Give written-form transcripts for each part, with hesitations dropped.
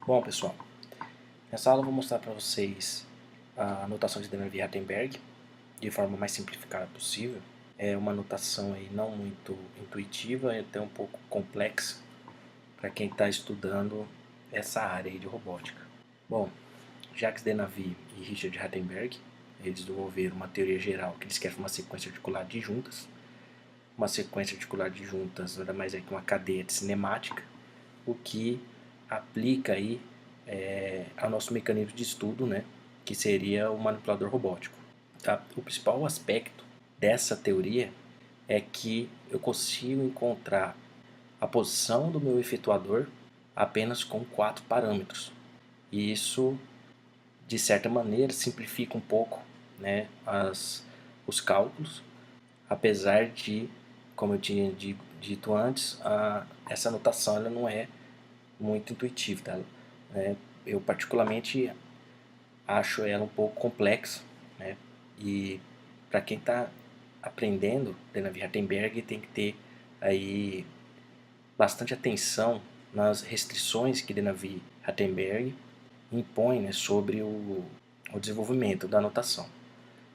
Bom, pessoal, nessa aula eu vou mostrar para vocês a notação de Danavi-Rattenberg de forma mais simplificada possível. É uma notação aí não muito intuitiva e até um pouco complexa para quem está estudando essa área aí de robótica. Bom, Jacques Danavi e Richard Rattenberg, eles desenvolveram uma teoria geral que eles querem uma sequência articular de juntas. Uma sequência articular de juntas nada mais é que uma cadeia de cinemática, o que aplica aí ao nosso mecanismo de estudo, né, que seria o manipulador robótico. Tá? O principal aspecto dessa teoria é que eu consigo encontrar a posição do meu efetuador apenas com 4 parâmetros. E isso, de certa maneira, simplifica um pouco, né, os cálculos, apesar de, como eu tinha dito antes, essa notação ela não é muito intuitiva. Tá? Eu particularmente acho ela um pouco complexa, né? E para quem está aprendendo Danavi-Rattenberg tem que ter aí bastante atenção nas restrições que Danavi-Rattenberg impõe, né, sobre o desenvolvimento da notação.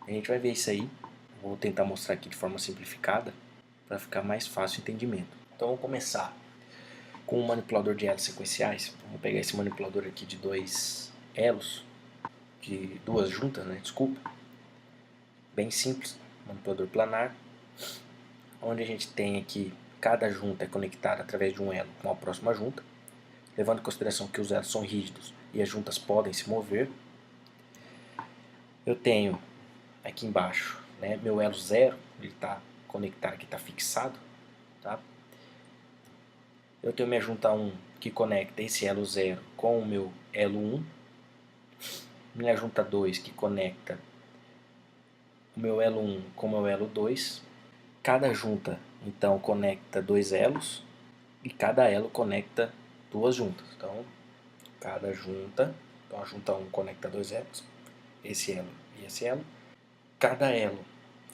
A gente vai ver isso aí, vou tentar mostrar aqui de forma simplificada para ficar mais fácil o entendimento. Então vamos começar com um manipulador de elos sequenciais. Vamos pegar esse manipulador aqui de 2 elos, de 2 juntas, né, desculpa, bem simples, manipulador planar, onde a gente tem aqui cada junta é conectada através de um elo com a próxima junta, levando em consideração que os elos são rígidos e as juntas podem se mover. Eu tenho aqui embaixo, né, meu elo 0, ele está conectado aqui, está fixado, tá? Eu tenho minha junta 1 que conecta esse elo 0 com o meu elo 1, minha junta 2 que conecta o meu elo 1 com o meu elo 2. Cada junta, então, conecta 2 elos e cada elo conecta 2 juntas. Então, cada junta, então a junta 1 conecta 2 elos, esse elo e esse elo. Cada elo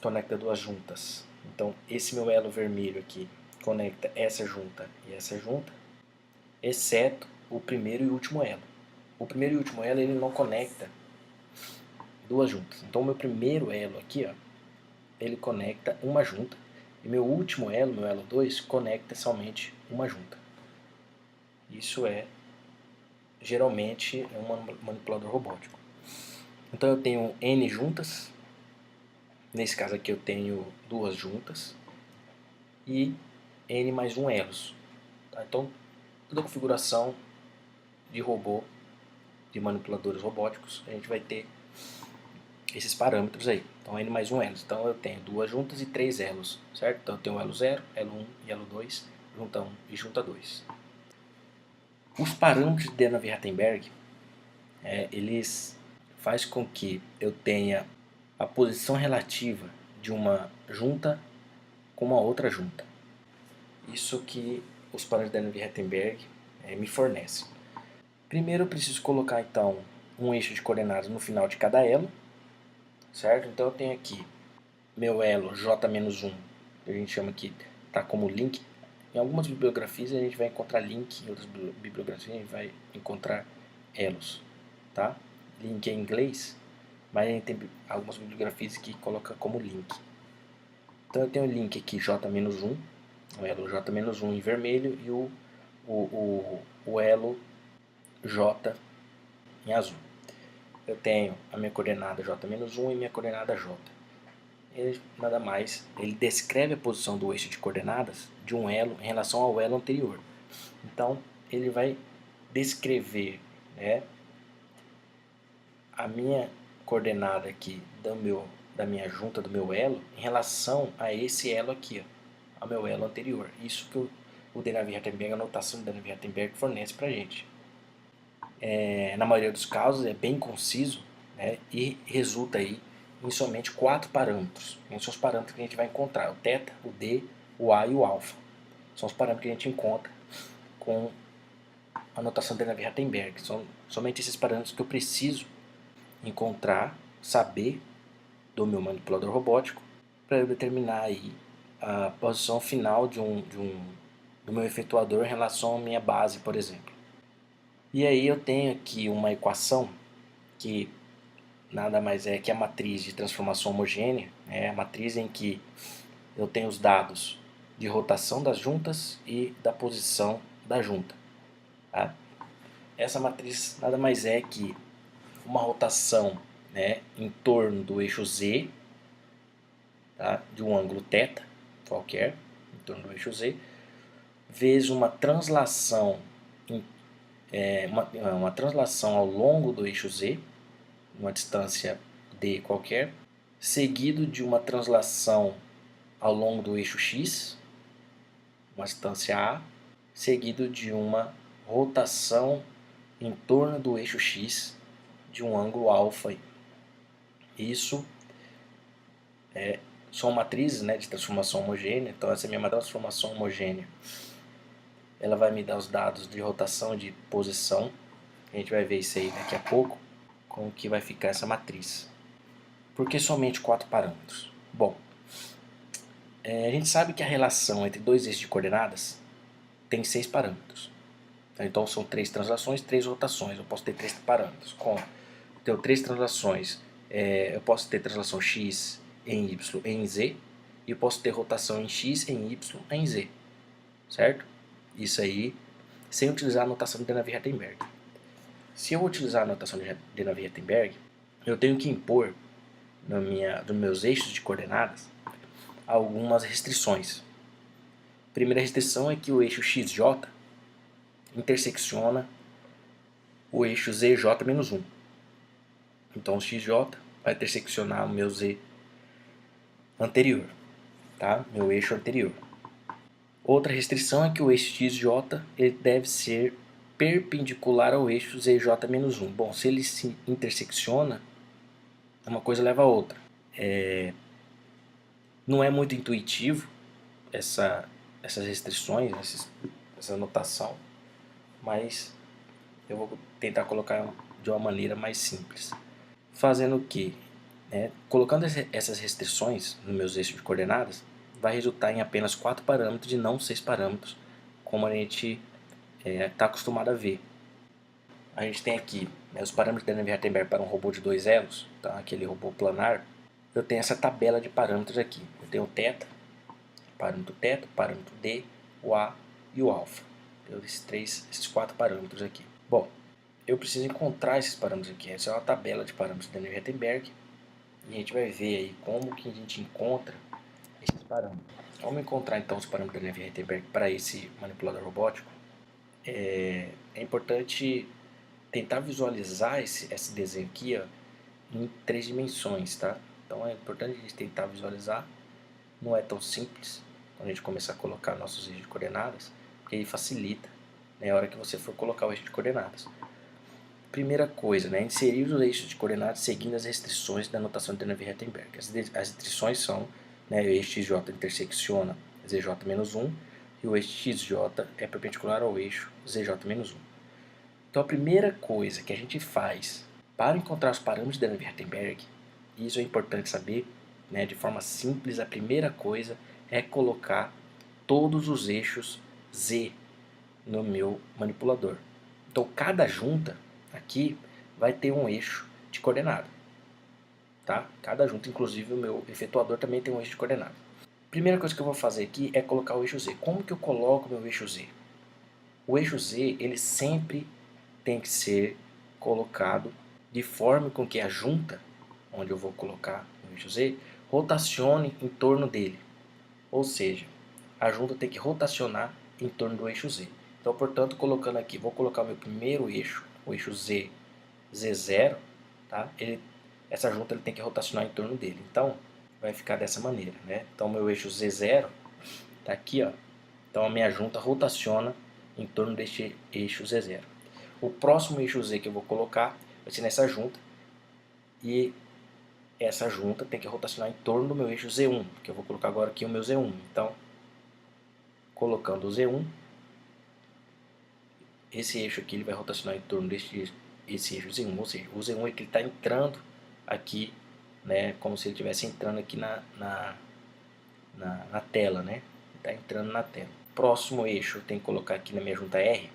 conecta 2 juntas. Então, esse meu elo vermelho aqui conecta essa junta e essa junta, exceto o primeiro e último elo. O primeiro e último elo ele não conecta 2 juntas. Então, o meu primeiro elo aqui, ó, ele conecta uma junta. E meu último elo, meu elo 2, conecta somente uma junta. Isso geralmente é um manipulador robótico. Então eu tenho N juntas. Nesse caso aqui eu tenho 2 juntas. E N mais 1 elos. Tá? Então toda configuração de robô, de manipuladores robóticos, a gente vai ter esses parâmetros aí. Então N mais 1 elos. Então eu tenho 2 juntas e 3 elos, certo? Então eu tenho elo 0, elo 1 e elo 2, junta 1 e junta 2. Os parâmetros de Danavi-Rattenberg, eles fazem com que eu tenha a posição relativa de uma junta com uma outra junta. Isso que os parâmetros de Danavi-Rattenberg me fornecem. Primeiro eu preciso colocar então um eixo de coordenadas no final de cada elo, certo? Então eu tenho aqui meu elo J-1, que a gente chama aqui, tá como link. Em algumas bibliografias a gente vai encontrar link, em outras bibliografias a gente vai encontrar elos, tá? Link é em inglês, mas a gente tem algumas bibliografias que colocam como link. Então eu tenho o link aqui J-1, o elo J-1 em vermelho e o elo J em azul. Eu tenho a minha coordenada J-1 e minha coordenada J. Ele, nada mais, ele descreve a posição do eixo de coordenadas de um elo em relação ao elo anterior. Então, ele vai descrever, né, a minha coordenada aqui da minha junta, do meu elo, em relação a esse elo aqui, ó, ao meu elo anterior. Isso que o Danavi-Rattenberg, a notação do Danavi-Rattenberg fornece para a gente. Na maioria dos casos é bem conciso, né, e resulta aí em somente 4 parâmetros. Esses são os parâmetros que a gente vai encontrar: o θ, o d, o a e o alfa. São os parâmetros que a gente encontra com a notação de Danavi-Rattenberg. São somente esses parâmetros que eu preciso encontrar, saber do meu manipulador robótico para eu determinar aí a posição final do meu efetuador em relação à minha base, por exemplo. E aí eu tenho aqui uma equação que nada mais é que a matriz de transformação homogênea, a matriz em que eu tenho os dados de rotação das juntas e da posição da junta. Tá? Essa matriz nada mais é que uma rotação, em torno do eixo Z, tá? De um ângulo θ qualquer, em torno do eixo Z, vezes uma translação, uma translação ao longo do eixo Z, uma distância d qualquer, seguido de uma translação ao longo do eixo x, uma distância a, seguido de uma rotação em torno do eixo x de um ângulo alfa. Isso são matrizes, de transformação homogênea. Então essa é a minha transformação homogênea. Ela vai me dar os dados de rotação e de posição. A gente vai ver isso aí daqui a pouco, como que vai ficar essa matriz. Por que somente 4 parâmetros? Bom, a gente sabe que a relação entre dois eixos de coordenadas tem 6 parâmetros. Então são 3 translações, 3 rotações. Eu posso ter 3 parâmetros. Tenho 3 translações. Eu posso ter translação x em y em z. E eu posso ter rotação em x, em y, em z. Certo? Isso aí sem utilizar a notação de Navier-Steenberg. Se eu utilizar a notação de Navier-Steenberg, eu tenho que impor nos meus eixos de coordenadas algumas restrições. A primeira restrição é que o eixo XJ intersecciona o eixo ZJ-1. Então o XJ vai interseccionar o meu Z anterior, tá? Meu eixo anterior. Outra restrição é que o eixo XJ ele deve ser perpendicular ao eixo ZJ-1. Bom, se ele se intersecciona, uma coisa leva a outra. Não é muito intuitivo essas restrições, essa notação, mas eu vou tentar colocar de uma maneira mais simples. Fazendo o quê? Colocando essas restrições nos meus eixos de coordenadas, vai resultar em apenas 4 parâmetros e não 6 parâmetros, como a gente está acostumado a ver. A gente tem aqui os parâmetros de Navier-Steenberg para um robô de 2 elos, tá? Aquele robô planar. Eu tenho essa tabela de parâmetros aqui. Eu tenho o θ, parâmetro θ, parâmetro d, o a e o alfa. Eu tenho esses 4 parâmetros aqui. Bom, eu preciso encontrar esses parâmetros aqui. Essa é uma tabela de parâmetros de Navier-Steenberg. E a gente vai ver aí como que a gente encontra esses parâmetros. Vamos encontrar então os parâmetros de Navier-Steenberg para esse manipulador robótico. É importante tentar visualizar esse desenho aqui, ó, em 3 dimensões, tá? Então é importante a gente tentar visualizar. Não é tão simples quando a gente começar a colocar nossos eixos de coordenadas, porque aí facilita na hora que você for colocar o eixo de coordenadas. Primeira coisa, inserir os eixos de coordenadas seguindo as restrições da notação de Navier-Steenberg. As restrições são, o eixo XJ intersecciona ZJ-1 e o eixo XJ é perpendicular ao eixo ZJ-1. Então a primeira coisa que a gente faz para encontrar os parâmetros de Navier-Steenberg, e isso é importante saber, de forma simples, a primeira coisa é colocar todos os eixos Z no meu manipulador. Então cada junta aqui vai ter um eixo de coordenada, tá? Cada junta, inclusive o meu efetuador também tem um eixo de coordenada. Primeira coisa que eu vou fazer aqui é colocar o eixo Z. Como que eu coloco o meu eixo Z? O eixo Z, ele sempre tem que ser colocado de forma com que a junta, onde eu vou colocar o eixo Z, rotacione em torno dele. Ou seja, a junta tem que rotacionar em torno do eixo Z. Então, portanto, colocando aqui, vou colocar o meu primeiro eixo, o eixo Z, Z0, tá? Essa junta ele tem que rotacionar em torno dele. Então, vai ficar dessa maneira, Então, meu eixo Z0 está aqui, ó. Então, a minha junta rotaciona em torno deste eixo Z0. O próximo eixo Z que eu vou colocar vai ser nessa junta. E essa junta tem que rotacionar em torno do meu eixo Z1, que eu vou colocar agora aqui o meu Z1. Então, colocando o Z1, esse eixo aqui ele vai rotacionar em torno desse eixo Z1, ou seja, o Z1 é que ele está entrando aqui, como se ele estivesse entrando aqui na tela, está entrando na tela. Próximo eixo eu tenho que colocar aqui na minha junta R,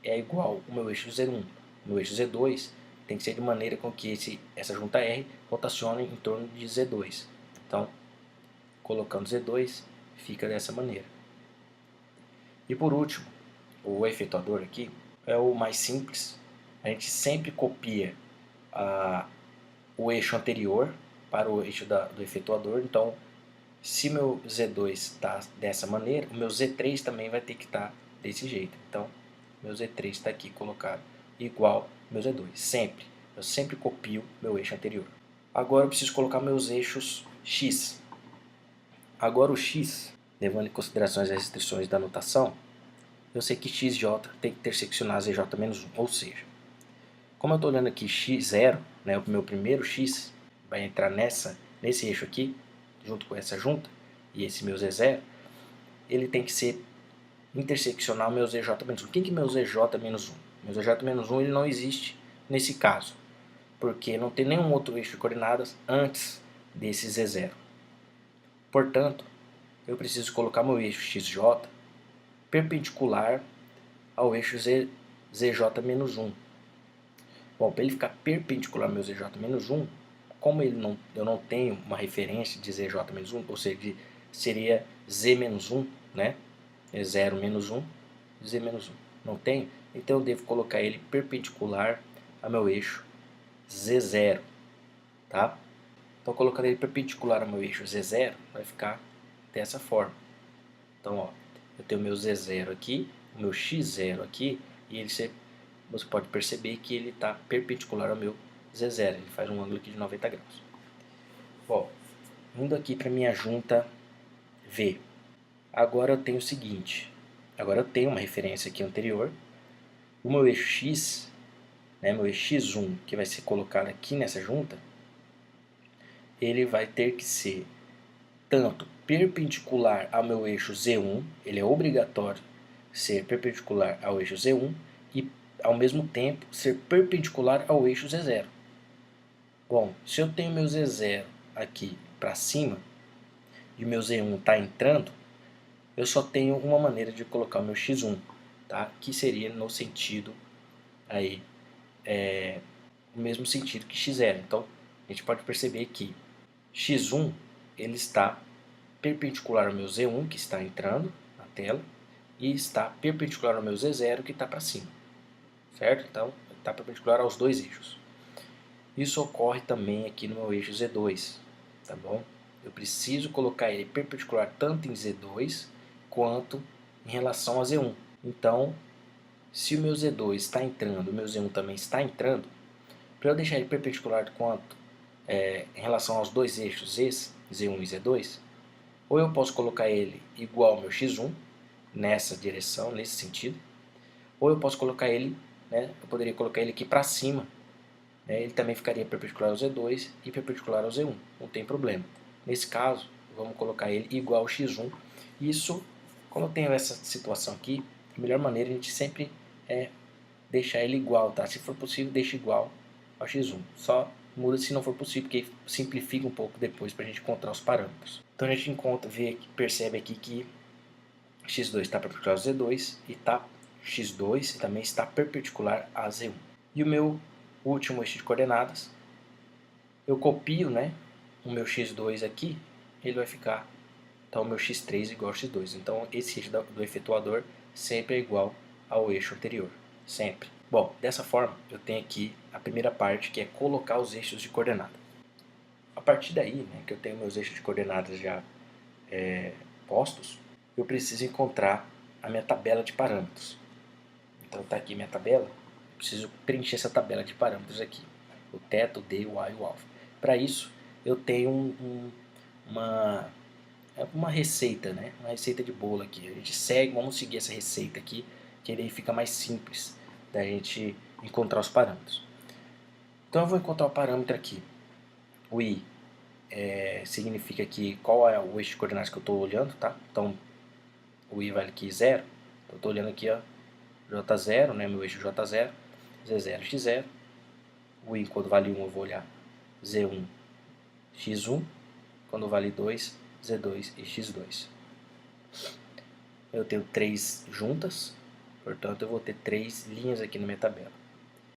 é igual ao meu eixo Z1. O meu eixo Z2 tem que ser de maneira com que essa junta R rotacione em torno de Z2. Então, colocando Z2, fica dessa maneira. E por último, o efetuador aqui é o mais simples. A gente sempre copia o eixo anterior para o eixo do efetuador. Então, se meu Z2 está dessa maneira, o meu Z3 também vai ter que estar desse jeito. Então, meu Z3 está aqui colocado igual ao meu Z2. Sempre. Eu sempre copio meu eixo anterior. Agora eu preciso colocar meus eixos X. Agora o X, levando em consideração as restrições da notação, eu sei que XJ tem que interseccionar ZJ-1, ou seja, como eu estou olhando aqui X0, né, o meu primeiro X vai entrar nesse eixo aqui, junto com essa junta, e esse meu Z0, ele tem que ser interseccional ao meu ZJ-1. Quem que é meu ZJ-1? Meu ZJ-1 ele não existe nesse caso, porque não tem nenhum outro eixo de coordenadas antes desse Z0. Portanto, eu preciso colocar meu eixo XJ perpendicular ao eixo ZJ-1. Bom, para ele ficar perpendicular ao meu ZJ-1, como eu não tenho uma referência de ZJ-1, ou seja, seria Z-1, né? É 0 menos 1, Z menos 1. Não tenho? Então eu devo colocar ele perpendicular ao meu eixo Z0. Tá? Então colocando ele perpendicular ao meu eixo Z0, vai ficar dessa forma. Então, ó, eu tenho o meu Z0 aqui, o meu X0 aqui, e você pode perceber que ele está perpendicular ao meu Z0. Ele faz um ângulo aqui de 90 graus. Bom, indo aqui para minha junta V. Agora eu tenho o seguinte, agora eu tenho uma referência aqui anterior, o meu eixo X, né, meu eixo X1, que vai ser colocado aqui nessa junta, ele vai ter que ser tanto perpendicular ao meu eixo Z1, ele é obrigatório ser perpendicular ao eixo Z1 e ao mesmo tempo ser perpendicular ao eixo Z0. Bom, se eu tenho meu Z0 aqui para cima e o meu Z1 está entrando, eu só tenho uma maneira de colocar o meu x1, tá? Que seria no sentido aí, o mesmo sentido que x0. Então, a gente pode perceber que x1 ele está perpendicular ao meu z1, que está entrando na tela, e está perpendicular ao meu z0, que está para cima, certo? Então, está perpendicular aos dois eixos. Isso ocorre também aqui no meu eixo z2, tá bom? Eu preciso colocar ele perpendicular tanto em z2 quanto em relação a Z1. Então, se o meu Z2 está entrando, o meu Z1 também está entrando, para eu deixar ele perpendicular quanto em relação aos dois eixos Z1 e Z2, ou eu posso colocar ele igual ao meu X1, nessa direção, nesse sentido, ou eu posso colocar ele, né, eu poderia colocar ele aqui para cima, né, ele também ficaria perpendicular ao Z2 e perpendicular ao Z1, não tem problema. Nesse caso, vamos colocar ele igual ao X1, isso, como eu tenho essa situação aqui, a melhor maneira a gente sempre é deixar ele igual, tá? Se for possível, deixa igual ao X1. Só muda se não for possível, porque simplifica um pouco depois para a gente encontrar os parâmetros. Então a gente percebe aqui que X2 está perpendicular ao Z2 e X2 também está perpendicular a Z1. E o meu último eixo de coordenadas, eu copio, né, o meu X2 aqui, ele vai ficar, então, o meu X3 igual ao X2. Então, esse eixo do efetuador sempre é igual ao eixo anterior, sempre. Bom, dessa forma, eu tenho aqui a primeira parte, que é colocar os eixos de coordenada. A partir daí, né, que eu tenho meus eixos de coordenadas já postos, eu preciso encontrar a minha tabela de parâmetros. Então, está aqui minha tabela, eu preciso preencher essa tabela de parâmetros aqui. O θ, o d, o a e o alfa. Para isso, eu tenho uma receita, né? Uma receita de bolo aqui. A gente vamos seguir essa receita aqui, que aí fica mais simples da gente encontrar os parâmetros. Então eu vou encontrar o parâmetro aqui. O i significa aqui qual é o eixo de coordenadas que eu estou olhando, tá? Então o i vale aqui 0. Eu estou olhando aqui, ó, j0, né? Meu eixo j0, z0, x0. O i quando vale 1 eu vou olhar z1, x1. Quando vale 2, Z2 e X2. Eu tenho 3 juntas, Portanto, eu vou ter 3 linhas aqui na minha tabela.